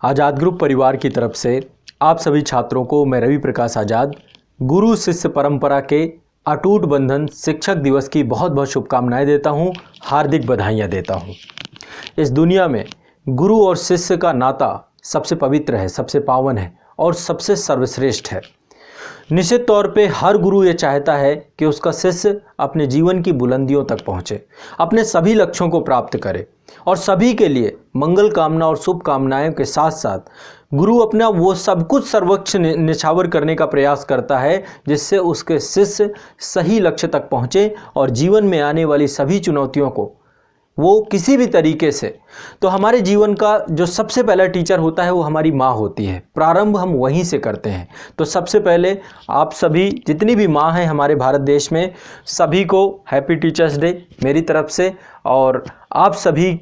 आज़ाद group परिवार की तरफ से आप सभी छात्रों को मैं रवि प्रकाश आज़ाद गुरु शिष्य परंपरा के अटूट बंधन शिक्षक दिवस की बहुत बहुत शुभकामनाएं देता हूं, हार्दिक बधाइयां देता हूं। इस दुनिया में गुरु और शिष्य का नाता सबसे पवित्र है, सबसे पावन है और सबसे सर्वश्रेष्ठ है। निश्चित तौर पे हर गुरु ये चाहता है कि उसका शिष्य अपने जीवन की बुलंदियों तक पहुँचे, अपने सभी लक्ष्यों को प्राप्त करे और सभी के लिए मंगल कामना और शुभ कामनाएं के साथ साथ गुरु अपना वो सब कुछ सर्वोच्च निछावर करने का प्रयास करता है जिससे उसके शिष्य सही लक्ष्य तक पहुँचे और जीवन में आने वाली सभी चुनौतियों को वो किसी भी तरीके से। तो हमारे जीवन का जो सबसे पहला टीचर होता है वो हमारी माँ होती है। प्रारंभ हम वहीं से करते हैं। तो सबसे पहले आप सभी जितनी भी माँ हैं हमारे भारत देश में, सभी को हैप्पी टीचर्स डे मेरी तरफ से। और आप सभी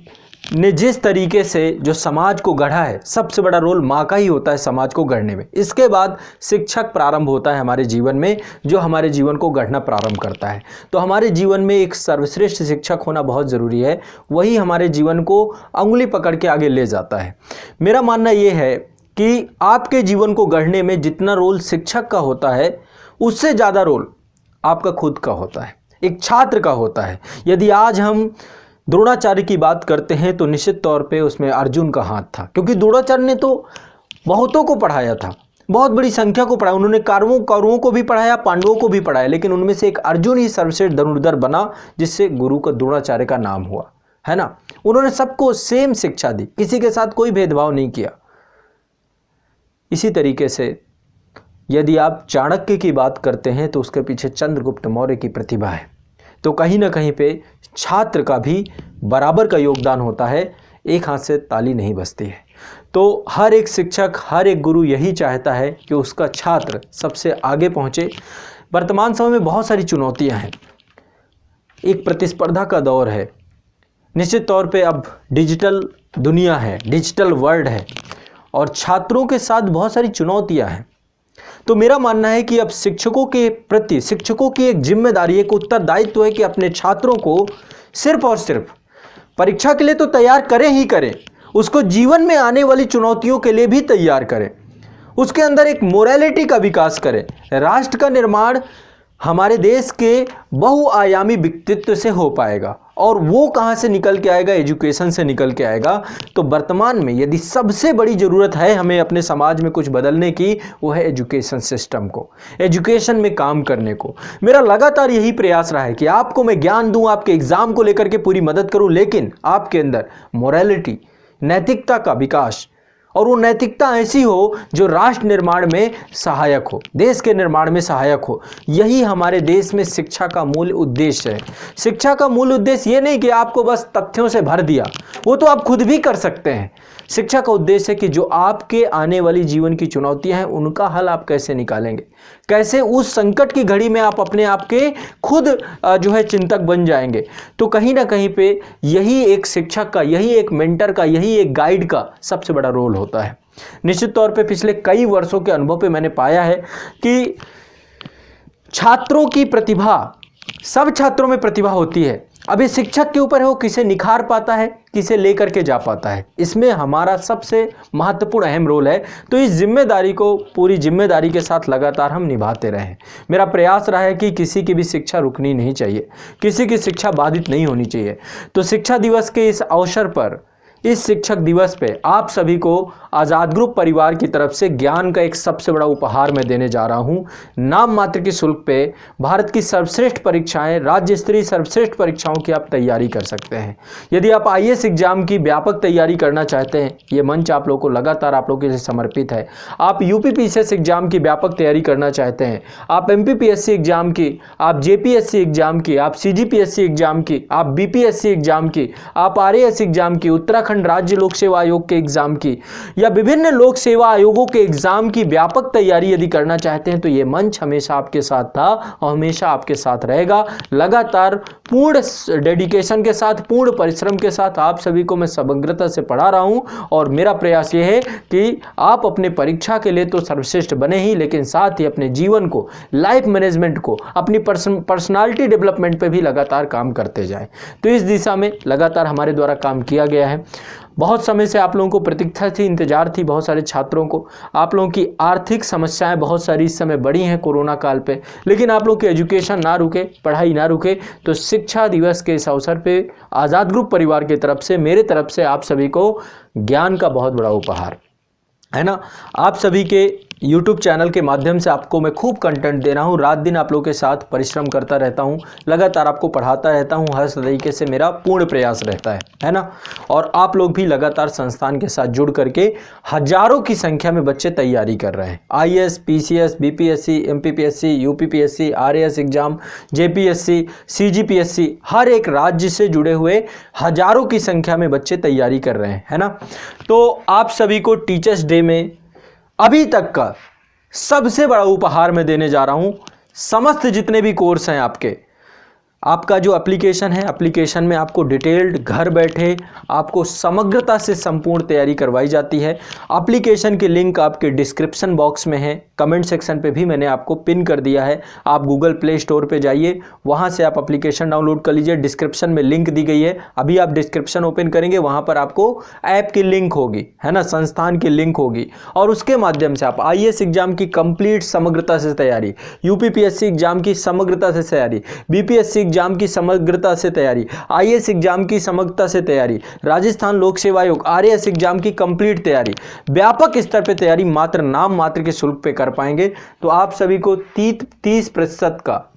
ने जिस तरीके से जो समाज को गढ़ा है, सबसे बड़ा रोल माँ का ही होता है समाज को गढ़ने में। इसके बाद शिक्षक प्रारंभ होता है हमारे जीवन में, जो हमारे जीवन को गढ़ना प्रारंभ करता है। तो हमारे जीवन में एक सर्वश्रेष्ठ शिक्षक होना बहुत ज़रूरी है, वही हमारे जीवन को अंगुली पकड़ के आगे ले जाता है। मेरा मानना ये है कि आपके जीवन को गढ़ने में जितना रोल शिक्षक का होता है उससे ज़्यादा रोल आपका खुद का होता है, एक छात्र का होता है। यदि आज हम द्रोणाचार्य की बात करते हैं तो निश्चित तौर पे उसमें अर्जुन का हाथ था, क्योंकि द्रोणाचार्य ने तो बहुतों को पढ़ाया था, बहुत बड़ी संख्या को पढ़ाया। उन्होंने कौरवों को भी पढ़ाया, पांडवों को भी पढ़ाया, लेकिन उनमें से एक अर्जुन ही सर्वश्रेष्ठ धनुर्धर बना जिससे गुरु का द्रोणाचार्य का नाम हुआ, है ना। उन्होंने सबको सेम शिक्षा दी, किसी के साथ कोई भेदभाव नहीं किया। इसी तरीके से यदि आप चाणक्य की बात करते हैं तो उसके पीछे चंद्रगुप्त मौर्य की प्रतिभा है। तो कहीं ना कहीं पे छात्र का भी बराबर का योगदान होता है, एक हाथ से ताली नहीं बजती है। तो हर एक शिक्षक, हर एक गुरु यही चाहता है कि उसका छात्र सबसे आगे पहुंचे। वर्तमान समय में बहुत सारी चुनौतियां हैं, एक प्रतिस्पर्धा का दौर है। निश्चित तौर पे अब डिजिटल दुनिया है, डिजिटल वर्ल्ड है और छात्रों के साथ बहुत सारी चुनौतियां हैं। तो मेरा मानना है कि अब शिक्षकों के प्रति शिक्षकों की एक जिम्मेदारी, एक उत्तरदायित्व है कि अपने छात्रों को सिर्फ और सिर्फ परीक्षा के लिए तो तैयार करें ही करें, उसको जीवन में आने वाली चुनौतियों के लिए भी तैयार करें। उसके अंदर एक मोरालिटी का विकास करें। राष्ट्र का निर्माण हमारे देश के बहुआयामी व्यक्तित्व से हो पाएगा और वो कहाँ से निकल के आएगा? एजुकेशन से निकल के आएगा। तो वर्तमान में यदि सबसे बड़ी ज़रूरत है हमें अपने समाज में कुछ बदलने की, वो है एजुकेशन सिस्टम को, एजुकेशन में काम करने को। मेरा लगातार यही प्रयास रहा है कि आपको मैं ज्ञान दूं, आपके एग्ज़ाम को लेकर के पूरी मदद करूं, लेकिन आपके अंदर मोरालिटी, नैतिकता का विकास, और वो नैतिकता ऐसी हो जो राष्ट्र निर्माण में सहायक हो, देश के निर्माण में सहायक हो। यही हमारे देश में शिक्षा का मूल उद्देश्य है। शिक्षा का मूल उद्देश्य ये नहीं कि आपको बस तथ्यों से भर दिया, वो तो आप खुद भी कर सकते हैं। शिक्षा का उद्देश्य है कि जो आपके आने वाली जीवन की चुनौतियां हैं उनका हल आप कैसे निकालेंगे, कैसे उस संकट की घड़ी में आप अपने आप के खुद जो है चिंतक बन जाएंगे। तो कहीं ना कहीं पे यही एक शिक्षक का, यही एक मेंटर का, यही एक गाइड का सबसे बड़ा रोल होता है। निश्चित तौर पे पिछले कई वर्षों के अनुभव पे मैंने पाया है कि छात्रों की प्रतिभा, सब छात्रों में प्रतिभा होती है। अभी शिक्षक के ऊपर है वो किसे निखार पाता है, किसे लेकर के जा पाता है। इसमें हमारा सबसे महत्वपूर्ण अहम रोल है। तो इस जिम्मेदारी को पूरी जिम्मेदारी के साथ लगातार हम निभाते रहें। मेरा प्रयास रहा है कि किसी की भी शिक्षा रुकनी नहीं चाहिए, किसी की शिक्षा बाधित नहीं होनी चाहिए। तो शिक्षा दिवस के इस अवसर पर, इस शिक्षक दिवस पे आप सभी को आज़ाद ग्रुप परिवार की तरफ से ज्ञान का एक सबसे बड़ा उपहार मैं देने जा रहा हूँ। नाम मात्र की शुल्क पे भारत की सर्वश्रेष्ठ परीक्षाएं, राज्य स्तरीय सर्वश्रेष्ठ परीक्षाओं की आप तैयारी कर सकते हैं। यदि आप आईएएस एग्जाम की व्यापक तैयारी करना चाहते हैं, ये मंच आप लोगों को लगातार आप लोगों के लिए समर्पित है। आप यूपीपीसीएस एग्जाम की व्यापक तैयारी करना चाहते हैं, आप एमपीपीएससी एग्जाम की, आप जेपीएससी एग्जाम की, आप सीजीपीएससी एग्जाम की, आप बीपीएससी एग्जाम की, आप आरएएस एग्जाम की, उत्तराखंड राज्य लोक सेवा आयोग के एग्जाम की या विभिन्न लोक सेवा आयोगों के एग्जाम की व्यापक तैयारी यदि करना चाहते हैं तो ये मंच हमेशा आपके साथ था और हमेशा आपके साथ रहेगा। लगातार पूर्ण डेडिकेशन के साथ, पूर्ण परिश्रम के साथ आप सभी को मैं समग्रता से पढ़ा रहा हूं और मेरा प्रयास ये है कि आप अपने परीक्षा के लिए तो सर्वश्रेष्ठ बने ही, लेकिन साथ ही अपने जीवन को, लाइफ मैनेजमेंट को, अपनी पर्सनालिटी डेवलपमेंट पे भी लगातार काम करते जाएं। तो इस दिशा में लगातार हमारे द्वारा काम किया गया है। बहुत समय से आप लोगों को प्रतीक्षा थी, इंतजार थी बहुत सारे छात्रों को। आप लोगों की आर्थिक समस्याएं बहुत सारी इस समय बढ़ी हैं कोरोना काल पे, लेकिन आप लोग की एजुकेशन ना रुके, पढ़ाई ना रुके। तो शिक्षा दिवस के इस अवसर पे आज़ाद ग्रुप परिवार की तरफ से, मेरे तरफ से आप सभी को ज्ञान का बहुत बड़ा उपहार है ना। आप सभी के YouTube चैनल के माध्यम से आपको मैं खूब कंटेंट दे रहा हूँ, रात दिन आप लोगों के साथ परिश्रम करता रहता हूँ, लगातार आपको पढ़ाता रहता हूँ, हर तरीके से मेरा पूर्ण प्रयास रहता है ना। और आप लोग भी लगातार संस्थान के साथ जुड़ करके हजारों की संख्या में बच्चे तैयारी कर रहे हैं। IAS, PCS, BPSC, MPPSC, UPPSC, RAS exam, JPSC, CGPSC, हर एक राज्य से जुड़े हुए हजारों की संख्या में बच्चे तैयारी कर रहे हैं, है ना। तो आप सभी को टीचर्स डे में अभी तक का सबसे बड़ा उपहार मैं देने जा रहा हूं। समस्त जितने भी कोर्स हैं आपका जो एप्लीकेशन है, एप्लीकेशन में आपको डिटेल्ड घर बैठे आपको समग्रता से संपूर्ण तैयारी करवाई जाती है। एप्लीकेशन की लिंक आपके डिस्क्रिप्शन बॉक्स में है, कमेंट सेक्शन पे भी मैंने आपको पिन कर दिया है। आप गूगल प्ले स्टोर पे जाइए, वहाँ से आप एप्लीकेशन डाउनलोड कर लीजिए। डिस्क्रिप्शन में लिंक दी गई है, अभी आप डिस्क्रिप्शन ओपन करेंगे, वहाँ पर आपको ऐप की लिंक होगी, है ना, संस्थान की लिंक होगी, और उसके माध्यम से आप IAS एग्जाम की कंप्लीट समग्रता से तैयारी, UPPSC एग्जाम की समग्रता से तैयारी, BPSC एग्जाम की समग्रता से तैयारी, IAS एग्जाम की समग्रता से तैयारी, राजस्थान लोक सेवा आयोग RAS एग्जाम की कंप्लीट तैयारी, व्यापक स्तर पे तैयारी मात्र नाम मात्र के शुल्क पे कर पाएंगे। तो आप सभी को 30% का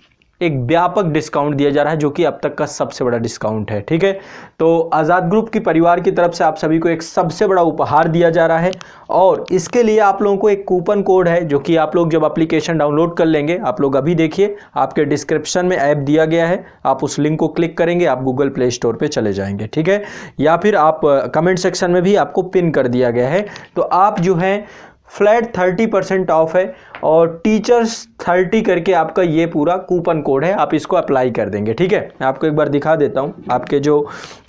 एक व्यापक डिस्काउंट दिया जा रहा है, जो कि अब तक का सबसे बड़ा डिस्काउंट है, ठीक है। तो आज़ाद ग्रुप की परिवार की तरफ से आप सभी को एक सबसे बड़ा उपहार दिया जा रहा है, और इसके लिए आप लोगों को एक कूपन कोड है, जो कि आप लोग जब एप्लीकेशन डाउनलोड कर लेंगे, आप लोग अभी देखिए आपके डिस्क्रिप्शन में ऐप दिया गया है, आप उस लिंक को क्लिक करेंगे, आप गूगल प्ले स्टोर पे चले जाएंगे, ठीक है, या फिर आप कमेंट सेक्शन में भी आपको पिन कर दिया गया है। तो आप जो है फ्लैट 30% ऑफ है, और टीचर्स 30 करके आपका ये पूरा कूपन कोड है, आप इसको अप्लाई कर देंगे, ठीक है। मैं आपको एक बार दिखा देता हूँ, आपके जो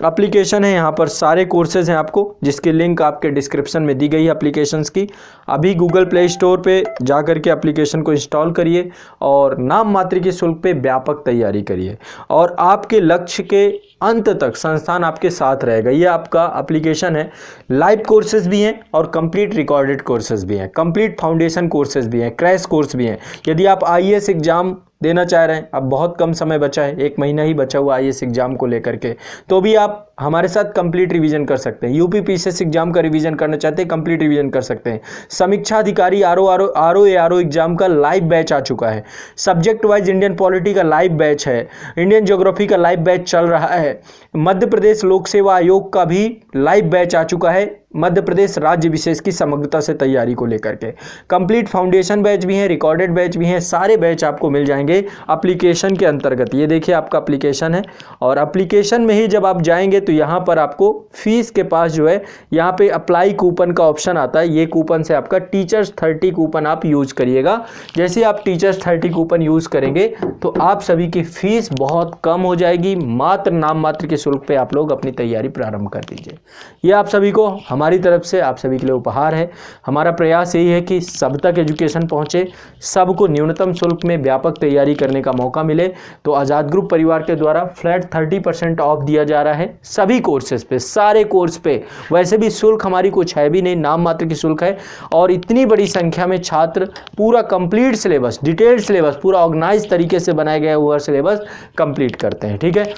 एप्लीकेशन है यहाँ पर सारे कोर्सेज हैं आपको, जिसकी लिंक आपके डिस्क्रिप्शन में दी गई है एप्लीकेशंस की। अभी गूगल प्ले स्टोर पे जा करके एप्लीकेशन को इंस्टॉल करिए और नाम मात्र के शुल्क पे व्यापक तैयारी करिए, और आपके लक्ष्य के अंत तक संस्थान आपके साथ रहेगा। ये आपका एप्लीकेशन है, लाइव कोर्सेज भी हैं और कंप्लीट रिकॉर्डेड कोर्सेज भी हैं, कंप्लीट फाउंडेशन कोर्सेज भी हैं, क्रैश कोर्स भी हैं। यदि आप IAS एग्जाम देना चाह रहे हैं, अब बहुत कम समय बचा है, 1 महीना ही बचा हुआ IAS एग्जाम को लेकर के, तो भी आप हमारे साथ कंप्लीट रिवीजन कर सकते हैं। UPPSC एग्जाम का रिवीजन करना चाहते हैं, कंप्लीट रिवीजन कर सकते हैं। समीक्षा अधिकारी RO एग्जाम का लाइव बैच आ चुका है। सब्जेक्ट वाइज इंडियन पॉलिटी का लाइव बैच है, इंडियन ज्योग्राफी का लाइव बैच चल रहा है, मध्य प्रदेश लोक सेवा आयोग का भी लाइव बैच आ चुका है, मध्य प्रदेश राज्य विशेष की समग्रता से तैयारी को लेकर के। कंप्लीट फाउंडेशन बैच भी है, रिकॉर्डेड बैच भी हैं, सारे बैच आपको मिल जाएंगे एप्लीकेशन के अंतर्गत। ये देखिए आपका एप्लीकेशन है, और एप्लीकेशन में ही जब आप जाएंगे तो यहाँ पर आपको फीस के पास जो है यहाँ पे अप्लाई कूपन का ऑप्शन आता है। ये कूपन से आपका टीचर्स 30 कूपन आप यूज करिएगा। जैसे आप टीचर्स 30 कूपन यूज करेंगे तो आप सभी की फीस बहुत कम हो जाएगी, मात्र नाम मात्र के शुल्क पे आप लोग अपनी तैयारी प्रारंभ कर दीजिए। ये आप सभी को हमारी तरफ से आप सभी के लिए उपहार है। हमारा प्रयास यही है कि सब तक एजुकेशन पहुंचे, सबको न्यूनतम शुल्क में व्यापक तैयारी करने का मौका मिले। तो आज़ाद ग्रुप परिवार के द्वारा फ्लैट 30% ऑफ दिया जा रहा है सभी कोर्सेज पे, सारे कोर्स पे। वैसे भी शुल्क हमारी कुछ है भी नहीं, नाम मात्र की शुल्क है, और इतनी बड़ी संख्या में छात्र पूरा कंप्लीट सिलेबस, डिटेल्ड सिलेबस, पूरा ऑर्गेनाइज तरीके से बनाया गया हुआ सिलेबस कंप्लीट करते हैं, ठीक है।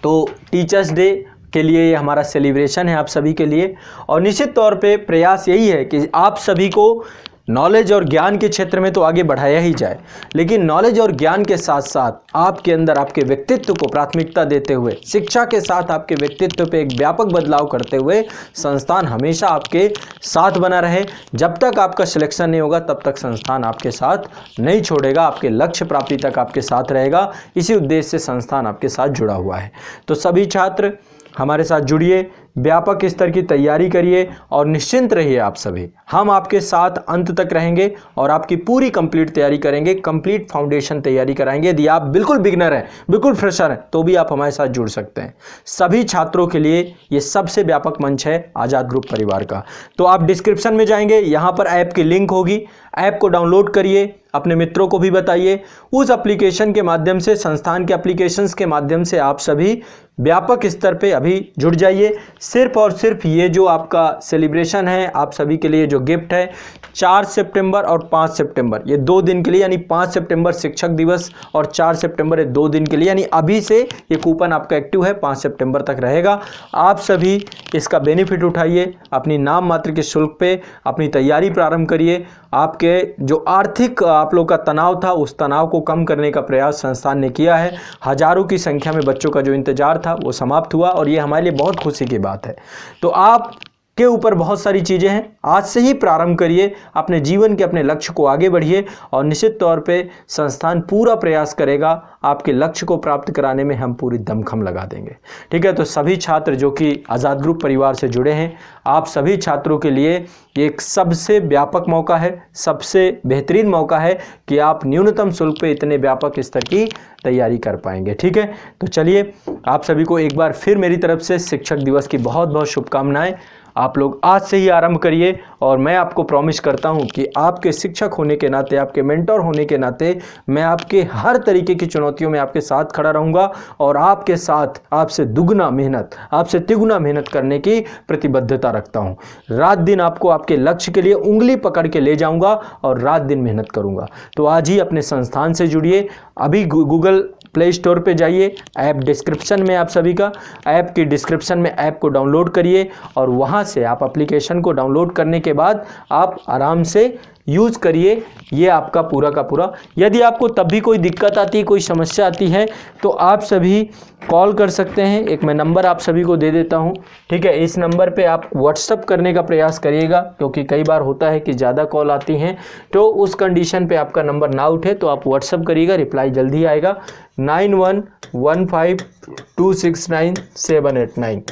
तो टीचर्स डे के लिए ये हमारा सेलिब्रेशन है आप सभी के लिए, और निश्चित तौर पे प्रयास यही है कि आप सभी को नॉलेज और ज्ञान के क्षेत्र में तो आगे बढ़ाया ही जाए, लेकिन नॉलेज और ज्ञान के साथ साथ आपके अंदर आपके व्यक्तित्व को प्राथमिकता देते हुए, शिक्षा के साथ आपके व्यक्तित्व पे एक व्यापक बदलाव करते हुए संस्थान हमेशा आपके साथ बना रहे। जब तक आपका सिलेक्शन नहीं होगा तब तक संस्थान आपके साथ नहीं छोड़ेगा, आपके लक्ष्य प्राप्ति तक आपके साथ रहेगा। इसी उद्देश्य से संस्थान आपके साथ जुड़ा हुआ है। तो सभी छात्र हमारे साथ जुड़िए, व्यापक स्तर की तैयारी करिए और निश्चिंत रहिए आप सभी। हम आपके साथ अंत तक रहेंगे और आपकी पूरी कंप्लीट तैयारी करेंगे, कंप्लीट फाउंडेशन तैयारी कराएंगे। यदि आप बिल्कुल बिगनर हैं, बिल्कुल फ्रेशर हैं, तो भी आप हमारे साथ जुड़ सकते हैं। सभी छात्रों के लिए ये सबसे व्यापक मंच है आज़ाद ग्रुप परिवार का। तो आप डिस्क्रिप्शन में जाएंगे, यहाँ पर ऐप की लिंक होगी, ऐप को डाउनलोड करिए, अपने मित्रों को भी बताइए। उस एप्लीकेशन के माध्यम से, संस्थान के एप्लीकेशंस के माध्यम से आप सभी व्यापक स्तर पे अभी जुड़ जाइए। सिर्फ और सिर्फ ये जो आपका सेलिब्रेशन है, आप सभी के लिए जो गिफ्ट है, 4 सितंबर और 5 सितंबर ये 2 दिन के लिए, यानी 5 सितंबर शिक्षक दिवस और 4 सितंबर ये 2 दिन के लिए, यानी अभी से ये कूपन आपका एक्टिव है, 5 सितंबर तक रहेगा। आप सभी इसका बेनिफिट उठाइए, अपनी नाम मात्र के शुल्क पे अपनी तैयारी प्रारंभ करिए। आपके जो आर्थिक आप लोग का तनाव था, उस तनाव को कम करने का प्रयास संस्थान ने किया है। हजारों की संख्या में बच्चों का जो इंतजार था वो समाप्त हुआ और ये हमारे लिए बहुत खुशी की बात है। तो आप के ऊपर बहुत सारी चीज़ें हैं, आज से ही प्रारंभ करिए, अपने जीवन के अपने लक्ष्य को आगे बढ़िए और निश्चित तौर पे संस्थान पूरा प्रयास करेगा, आपके लक्ष्य को प्राप्त कराने में हम पूरी दमखम लगा देंगे। ठीक है, तो सभी छात्र जो कि आज़ाद ग्रुप परिवार से जुड़े हैं, आप सभी छात्रों के लिए एक सबसे व्यापक मौका है, सबसे बेहतरीन मौका है कि आप न्यूनतम शुल्क पे इतने व्यापक स्तर की तैयारी कर पाएंगे। ठीक है, तो चलिए आप सभी को एक बार फिर मेरी तरफ से शिक्षक दिवस की बहुत बहुत शुभकामनाएं। आप लोग आज से ही आरंभ करिए और मैं आपको प्रॉमिस करता हूं कि आपके शिक्षक होने के नाते, आपके मेंटर होने के नाते मैं आपके हर तरीके की चुनौतियों में आपके साथ खड़ा रहूंगा और आपके साथ आपसे दुगना मेहनत, आपसे तिगुना मेहनत करने की प्रतिबद्धता रखता हूं। रात दिन आपको आपके लक्ष्य के लिए उंगली पकड़ के ले जाऊंगा और रात दिन मेहनत करूंगा। तो आज ही अपने संस्थान से जुड़िए, अभी गूगल प्ले स्टोर पे जाइए, ऐप डिस्क्रिप्शन में, आप सभी का ऐप की डिस्क्रिप्शन में ऐप को डाउनलोड करिए और वहाँ से आप एप्लीकेशन को डाउनलोड करने के बाद आप आराम से यूज़ करिए। ये आपका पूरा का पूरा, यदि आपको तब भी कोई दिक्कत आती है, कोई समस्या आती है तो आप सभी कॉल कर सकते हैं। एक मैं नंबर आप सभी को दे देता हूं, ठीक है। इस नंबर पे आप व्हाट्सअप करने का प्रयास करिएगा, क्योंकि कई बार होता है कि ज़्यादा कॉल आती हैं, तो उस कंडीशन पे आपका नंबर ना उठे तो आप व्हाट्सअप करिएगा, रिप्लाई जल्दी आएगा। 9115269789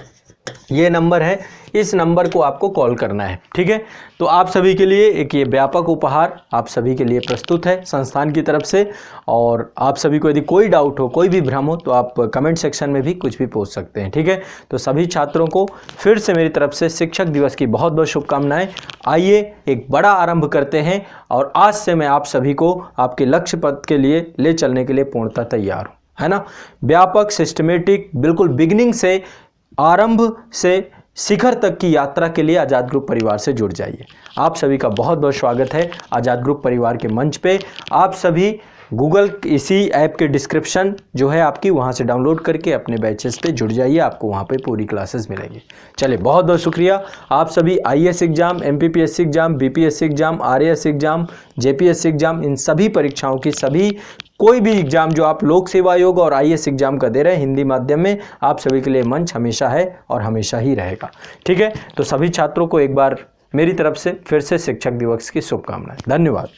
ये नंबर है, इस नंबर को आपको कॉल करना है। ठीक है, तो आप सभी के लिए एक ये व्यापक उपहार आप सभी के लिए प्रस्तुत है संस्थान की तरफ से। और आप सभी को यदि कोई डाउट हो, कोई भी भ्रम हो, तो आप कमेंट सेक्शन में भी कुछ भी पूछ सकते हैं। ठीक है, तो सभी छात्रों को फिर से मेरी तरफ से शिक्षक दिवस की बहुत बहुत शुभकामनाएं। आइए एक बड़ा आरंभ करते हैं और आज से मैं आप सभी को आपके लक्ष्य पथ के लिए ले चलने के लिए पूर्णतः तैयार हूँ, है ना। व्यापक, सिस्टमेटिक, बिल्कुल बिगिनिंग से, आरंभ से शिखर तक की यात्रा के लिए आज़ाद ग्रुप परिवार से जुड़ जाइए। आप सभी का बहुत बहुत स्वागत है आज़ाद ग्रुप परिवार के मंच पे। आप सभी गूगल इसी ऐप के डिस्क्रिप्शन जो है आपकी, वहाँ से डाउनलोड करके अपने बैचेस पे जुड़ जाइए, आपको वहाँ पे पूरी क्लासेस मिलेंगी। चलिए, बहुत बहुत शुक्रिया। आप सभी IAS exam, MPPSC exam, BPSC exam, RAS exam, JPSC exam, इन सभी परीक्षाओं की, सभी कोई भी एग्ज़ाम जो आप लोक सेवा आयोग और IAS एग्ज़ाम का दे रहे हैं हिंदी माध्यम में, आप सभी के लिए मंच हमेशा है और हमेशा ही रहेगा। ठीक है, तो सभी छात्रों को एक बार मेरी तरफ से फिर से शिक्षक दिवस की शुभकामनाएं। धन्यवाद।